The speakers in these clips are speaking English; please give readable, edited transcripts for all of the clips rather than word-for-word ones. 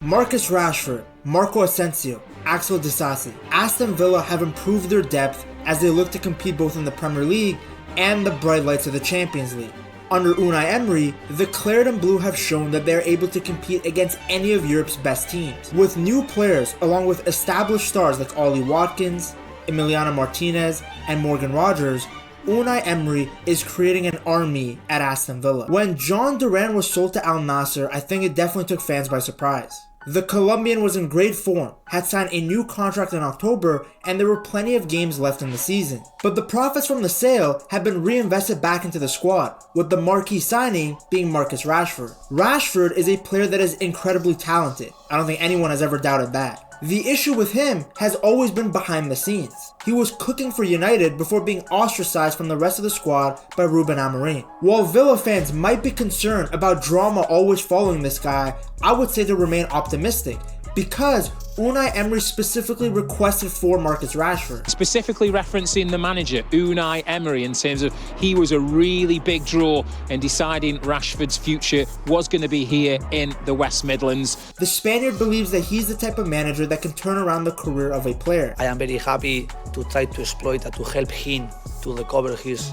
Marcus Rashford, Marco Asensio, Axel Disasi, Aston Villa have improved their depth as they look to compete both in the Premier League and the bright lights of the Champions League. Under Unai Emery, the Claret and Blue have shown that they are able to compete against any of Europe's best teams. With new players along with established stars like Ollie Watkins, Emiliano Martinez, and Morgan Rogers, Unai Emery is creating an army at Aston Villa. When John Duran was sold to Al Nassr, I think it definitely took fans by surprise. The Colombian was in great form, had signed a new contract in October, and there were plenty of games left in the season. But the profits from the sale have been reinvested back into the squad, with the marquee signing being Marcus Rashford. Rashford is a player that is incredibly talented. I don't think anyone has ever doubted that. The issue with him has always been behind the scenes. He was cooking for United before being ostracized from the rest of the squad by Ruben Amorim. While Villa fans might be concerned about drama always following this guy, I would say to remain optimistic, because Unai Emery specifically requested for Marcus Rashford. Specifically referencing the manager, Unai Emery, in terms of he was a really big draw in deciding Rashford's future was going to be here in the West Midlands. The Spaniard believes that he's the type of manager that can turn around the career of a player. I am very happy to try to exploit and to help him to recover his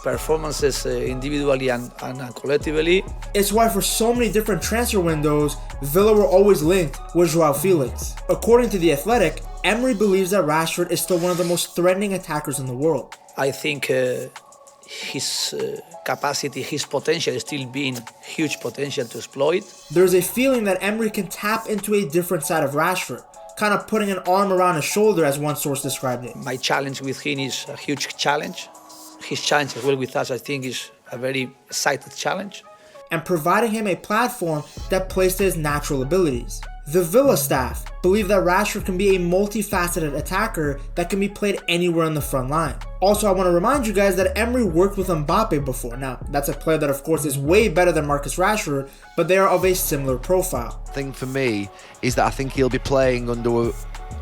performances individually and collectively. It's why for so many different transfer windows, Villa were always linked with Joao Felix. According to The Athletic, Emery believes that Rashford is still one of the most threatening attackers in the world. I think his capacity, his potential is still being huge potential to exploit. There's a feeling that Emery can tap into a different side of Rashford, kind of putting an arm around his shoulder, as one source described it. My challenge with him is a huge challenge. His challenge as well with us, I think, is a very exciting challenge. And providing him a platform that plays to his natural abilities. The Villa staff believe that Rashford can be a multifaceted attacker that can be played anywhere in the front line. Also, I want to remind you guys that Emery worked with Mbappe before. Now, that's a player that of course is way better than Marcus Rashford, but they are of a similar profile. Thing for me is that I think he'll be playing under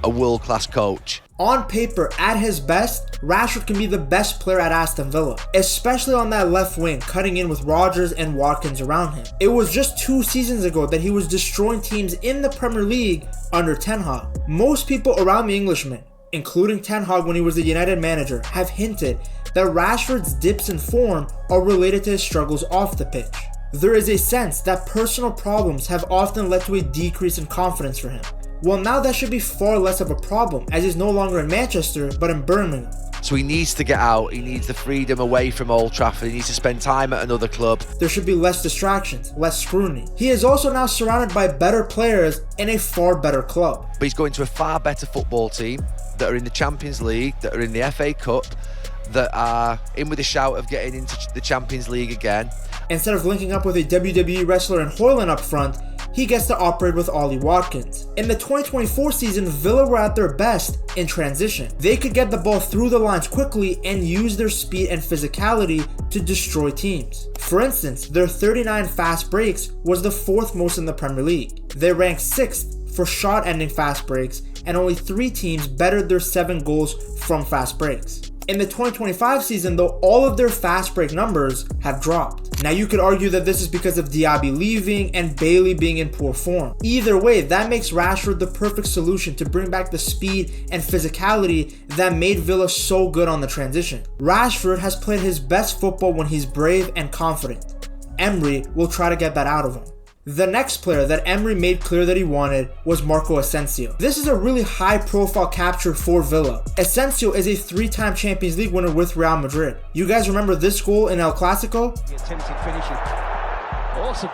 a world-class coach. On paper, at his best, Rashford can be the best player at Aston Villa, especially on that left wing, cutting in with Rogers and Watkins around him. It was just 2 seasons ago that he was destroying teams in the Premier League under Ten Hag. Most people around the Englishman, including Ten Hag when he was the United manager, have hinted that Rashford's dips in form are related to his struggles off the pitch. There is a sense that personal problems have often led to a decrease in confidence for him. Well, now that should be far less of a problem, as he's no longer in Manchester, but in Birmingham. So he needs to get out, he needs the freedom away from Old Trafford, he needs to spend time at another club. There should be less distractions, less scrutiny. He is also now surrounded by better players in a far better club. But he's going to a far better football team that are in the Champions League, that are in the FA Cup, that are in with a shout of getting into the Champions League again. Instead of linking up with a WWE wrestler and Hoyland up front, he gets to operate with Ollie Watkins. In the 2024 season, Villa were at their best in transition. They could get the ball through the lines quickly and use their speed and physicality to destroy teams. For instance, their 39 fast breaks was the 4th most in the Premier League. They ranked 6th for shot-ending fast breaks, and only 3 teams bettered their 7 goals from fast breaks. In the 2025 season, though, all of their fast break numbers have dropped. Now, you could argue that this is because of Diaby leaving and Bailey being in poor form. Either way, that makes Rashford the perfect solution to bring back the speed and physicality that made Villa so good on the transition. Rashford has played his best football when he's brave and confident. Emery will try to get that out of him. The next player that Emery made clear that he wanted was Marco Asensio. This is a really high profile capture for Villa. Asensio is a 3-time Champions League winner with Real Madrid. You guys remember this goal in El Clasico? The attempted finishing. Awesome.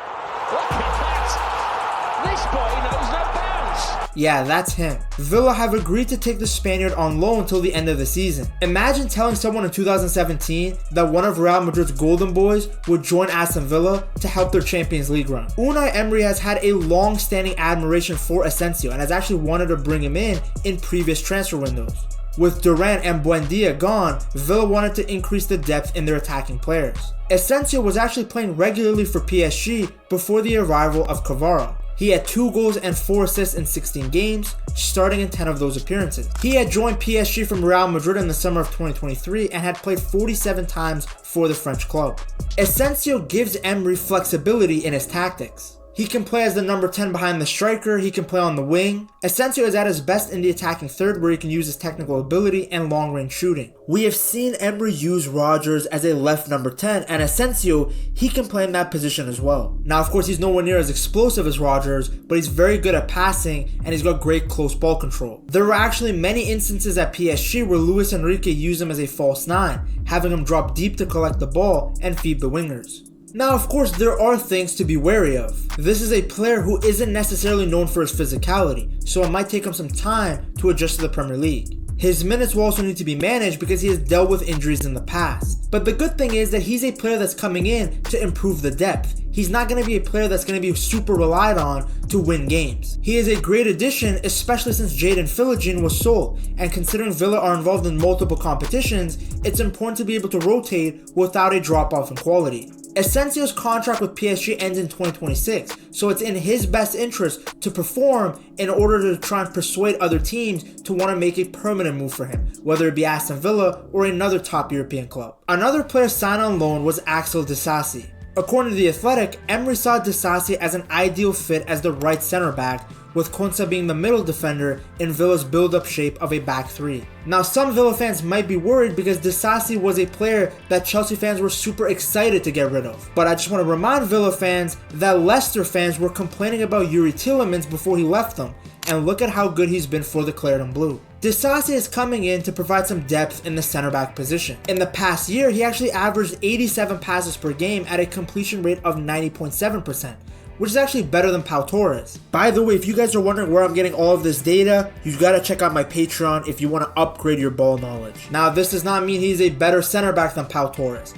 Look at that. This boy knows no bounds. Yeah, that's him. Villa have agreed to take the Spaniard on loan until the end of the season. Imagine telling someone in 2017 that one of Real Madrid's golden boys would join Aston Villa to help their Champions League run. Unai Emery has had a long-standing admiration for Asensio and has actually wanted to bring him in previous transfer windows. With Duran and Buendia gone, Villa wanted to increase the depth in their attacking players. Asensio was actually playing regularly for PSG before the arrival of Kvara. He had 2 goals and 4 assists in 16 games, starting in 10 of those appearances. He had joined PSG from Real Madrid in the summer of 2023 and had played 47 times for the French club. Asensio gives Emery flexibility in his tactics. He can play as the number 10 behind the striker, he can play on the wing. Asensio is at his best in the attacking third where he can use his technical ability and long range shooting. We have seen Emery use Rodgers as a left number 10, and Asensio, he can play in that position as well. Now of course he's nowhere near as explosive as Rodgers, but he's very good at passing and he's got great close ball control. There were actually many instances at PSG where Luis Enrique used him as a false 9, having him drop deep to collect the ball and feed the wingers. Now of course there are things to be wary of. This is a player who isn't necessarily known for his physicality, so it might take him some time to adjust to the Premier League. His minutes will also need to be managed because he has dealt with injuries in the past. But the good thing is that he's a player that's coming in to improve the depth. He's not going to be a player that's going to be super relied on to win games. He is a great addition, especially since Jadon Philogene was sold, and considering Villa are involved in multiple competitions, it's important to be able to rotate without a drop off in quality. Asensio's contract with PSG ends in 2026, so it's in his best interest to perform in order to try and persuade other teams to want to make a permanent move for him, whether it be Aston Villa or another top European club. Another player signed on loan was Axel Disasi. According to The Athletic, Emery saw Disasi as an ideal fit as the right center back, with Konsa being the middle defender in Villa's build-up shape of a back three. Now some Villa fans might be worried because Disasi was a player that Chelsea fans were super excited to get rid of. But I just want to remind Villa fans that Leicester fans were complaining about Yuri Tielemans before he left them, and look at how good he's been for the Claret and Blue. Disasi is coming in to provide some depth in the center back position. In the past year, he actually averaged 87 passes per game at a completion rate of 90.7%. which is actually better than Pau Torres. By the way, if you guys are wondering where I'm getting all of this data, you've got to check out my Patreon if you want to upgrade your ball knowledge. Now, this does not mean he's a better center back than Pau Torres.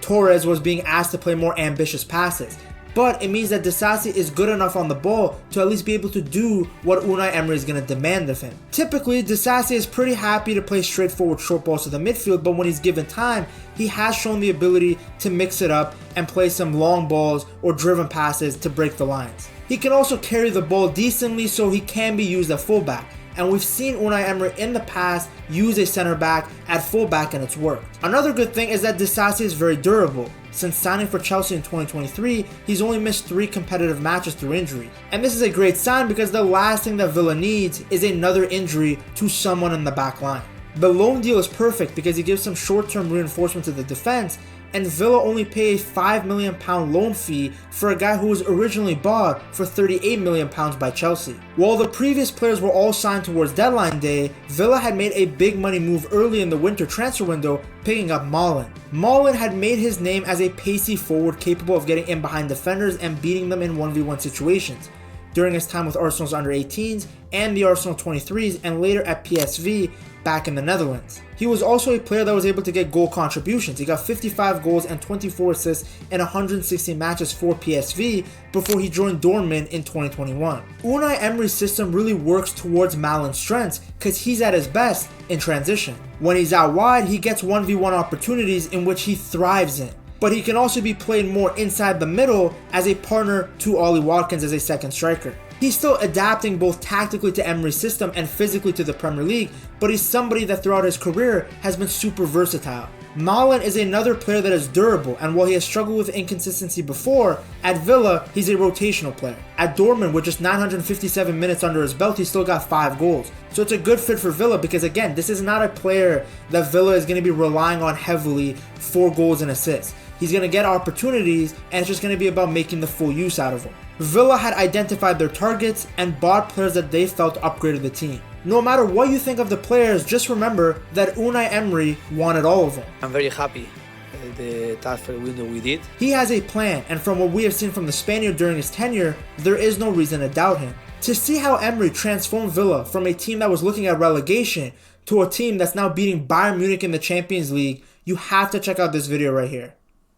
Torres was being asked to play more ambitious passes, but it means that Disasi is good enough on the ball to at least be able to do what Unai Emery is going to demand of him. Typically, Disasi is pretty happy to play straightforward short balls to the midfield, but when he's given time, he has shown the ability to mix it up and play some long balls or driven passes to break the lines. He can also carry the ball decently, so he can be used at fullback. And we've seen Unai Emery in the past use a center back at fullback and it's worked. Another good thing is that Disasi is very durable. Since signing for Chelsea in 2023, he's only missed 3 competitive matches through injury. And this is a great sign because the last thing that Villa needs is another injury to someone in the back line. The loan deal is perfect because he gives some short-term reinforcement to the defense, and Villa only pay a £5 million loan fee for a guy who was originally bought for £38 million by Chelsea. While the previous players were all signed towards deadline day, Villa had made a big money move early in the winter transfer window, picking up Malen. Malen had made his name as a pacey forward capable of getting in behind defenders and beating them in 1v1 situations during his time with Arsenal's under-18s and the Arsenal 23s, and later at PSV back in the Netherlands. He was also a player that was able to get goal contributions. He got 55 goals and 24 assists in 160 matches for PSV before he joined Dortmund in 2021. Unai Emery's system really works towards Malen's strengths because he's at his best in transition. When he's out wide, he gets 1v1 opportunities in which he thrives in. But he can also be played more inside the middle as a partner to Ollie Watkins as a second striker. He's still adapting both tactically to Emery's system and physically to the Premier League, but he's somebody that throughout his career has been super versatile. Malen is another player that is durable, and while he has struggled with inconsistency before, at Villa, he's a rotational player. At Dortmund, with just 957 minutes under his belt, he still got 5 goals. So it's a good fit for Villa because, again, this is not a player that Villa is going to be relying on heavily for goals and assists. He's going to get opportunities, and it's just going to be about making the full use out of them. Villa had identified their targets and bought players that they felt upgraded the team. No matter what you think of the players, just remember that Unai Emery wanted all of them. I'm very happy the transfer window we did. He has a plan, and from what we have seen from the Spaniard during his tenure, there is no reason to doubt him. To see how Emery transformed Villa from a team that was looking at relegation to a team that's now beating Bayern Munich in the Champions League, you have to check out this video right here.